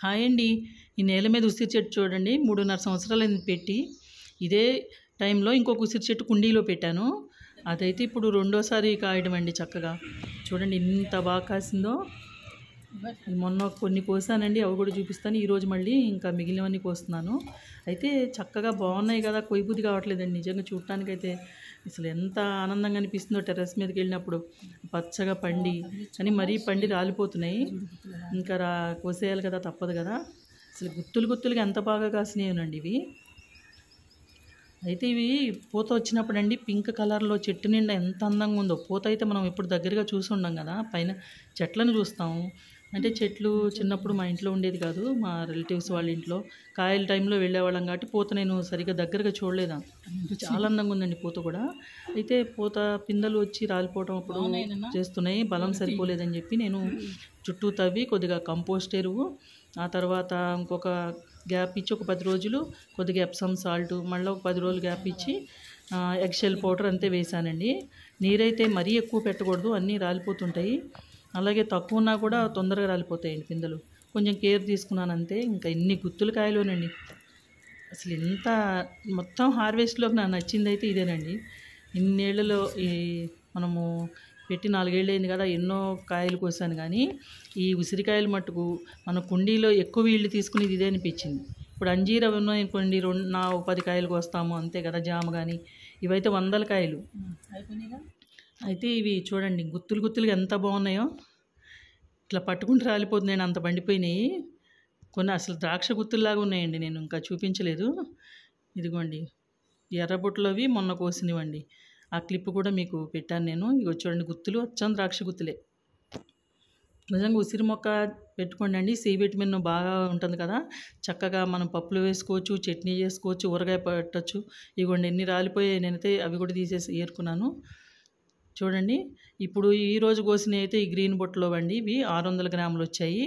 Hi అండి. ఈ నేల మీద ఉసిరి చెట్టు చూడండి 3.5 సంవత్సరాలైంది పెట్టి. ఇదే టైంలో ఇంకొక ఉసిరి చెట్టు కుండీలో పెట్టాను. అదైతే ఇప్పుడు రెండోసారి కాయడం అండి చక్కగా. చూడండి ఎంత బాగా కాసిందో. మొన్న కొన్ని కోసానండి, అవి కూడా చూపిస్తాను. ఈరోజు మళ్ళీ ఇంకా మిగిలినవన్నీ కోస్తున్నాను. అయితే చక్కగా బాగున్నాయి కదా, కొయ్యబుద్ధి కావట్లేదండి నిజంగా. చూడటానికైతే అసలు ఎంత ఆనందంగా అనిపిస్తుందో టెర్రస్ మీదకి వెళ్ళినప్పుడు. పచ్చగా పండి కానీ మరీ పండి రాలిపోతున్నాయి. ఇంకా కోసేయాలి కదా, తప్పదు కదా. అసలు గుత్తులు గుత్తులుగా ఎంత బాగా కాసినాయోనండి ఇవి. అయితే ఇవి పూత వచ్చినప్పుడు అండి పింక్ కలర్లో చెట్టు నిండా ఎంత అందంగా ఉందో. పూత అయితే మనం ఎప్పుడు దగ్గరగా చూసి ఉండం కదా, పైన చెట్లను చూస్తాము. అంటే చెట్లు చిన్నప్పుడు మా ఇంట్లో ఉండేది కాదు, మా రిలేటివ్స్ వాళ్ళ ఇంట్లో. కాయల టైంలో వెళ్ళేవాళ్ళం కాబట్టి పూత నేను సరిగ్గా దగ్గరగా చూడలేదా. చాలా అందంగా ఉందండి పూత కూడా. అయితే పూత పిందెలు వచ్చి రాలిపోవడం అప్పుడు చేస్తున్నాయి. బలం సరిపోలేదని చెప్పి నేను చుట్టూ తవ్వి కొద్దిగా కంపోస్ట్ ఎరువు, ఆ తర్వాత ఇంకొక గ్యాప్ ఇచ్చి ఒక 10 రోజులు కొద్దిగా ఎప్సమ్ సాల్ట్, మళ్ళీ ఒక 10 రోజులు గ్యాప్ ఇచ్చి ఎగ్షెల్ పౌడర్ అంతే వేసానండి. నీరైతే మరీ ఎక్కువ పెట్టకూడదు, అన్నీ రాలిపోతుంటాయి. అలాగే తక్కువ ఉన్నా కూడా తొందరగా రాలిపోతాయండి పిందెలు. కొంచెం కేర్ తీసుకున్నాను అంతే. ఇంకా ఇన్ని గుత్తుల కాయలోనండి. అసలు ఇంత మొత్తం హార్వెస్ట్లోకి నాకు నచ్చింది అయితే ఇదేనండి. ఇన్నేళ్లలో ఈ మనము పెట్టి 4 ఏళ్ళు అయింది కదా, ఎన్నో కాయలు కోసాను. కానీ ఈ ఉసిరికాయలు మట్టుకు మన కుండీలో ఎక్కువ వీళ్ళు తీసుకునేది ఇదే అనిపించింది. ఇప్పుడు అంజీర ఉన్నాయనుకోండి, 10 కాయలు కోస్తాము అంతే కదా. జామ కానీ ఇవైతే 100 కాయలు. అయితే ఇవి చూడండి గుత్తులు గుత్తులుగా ఎంత బాగున్నాయో. ఇట్లా పట్టుకుంటూ రాలిపోతున్నాయండి, అంత పండిపోయినాయి. కొన్ని అసలు ద్రాక్ష గుత్తుల్లాగా ఉన్నాయండి. నేను ఇంకా చూపించలేదు. ఇదిగోండి ఎర్రబొట్టులోవి మొన్న కోసినవండి. ఆ క్లిప్ కూడా మీకు పెట్టాను నేను. ఇగో చూడండి గుత్తులు అచ్చం ద్రాక్ష గుత్తులే. నిజంగా ఉసిరి మొక్క పెట్టుకోండి అండి, సి విటమిన్ బాగా ఉంటుంది కదా. చక్కగా మనం పప్పులు వేసుకోవచ్చు, చట్నీ చేసుకోవచ్చు, ఊరగాయ పెట్టచ్చు. ఇగోండి ఎన్ని రాలిపోయాయి. నేనైతే అవి కూడా తీసేసి ఏరుకున్నాను. చూడండి ఇప్పుడు ఈరోజు కోసినవి అయితే ఈ గ్రీన్ బుట్టలో అండి. ఇవి 600 గ్రాములు వచ్చాయి.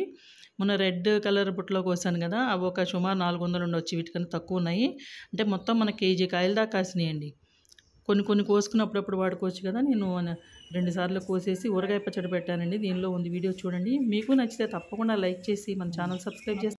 మొన్న రెడ్ కలర్ బుట్టలో కోసాను కదా, అవి ఒక సుమారు 400 ఉండొచ్చు. వీటికన్నా తక్కువ ఉన్నాయి. అంటే మొత్తం మన కేజీ కాయలు దాకా కాసినాయండి. కొన్ని కోసుకున్నప్పుడప్పుడు వాడుకోవచ్చు కదా. నేను 2 సార్లు కోసేసి ఊరగాయ పచ్చడి పెట్టానండి. దీనిలో ఉంది, వీడియో చూడండి. మీకు నచ్చితే తప్పకుండా లైక్ చేసి మన ఛానల్ సబ్స్క్రైబ్ చేసి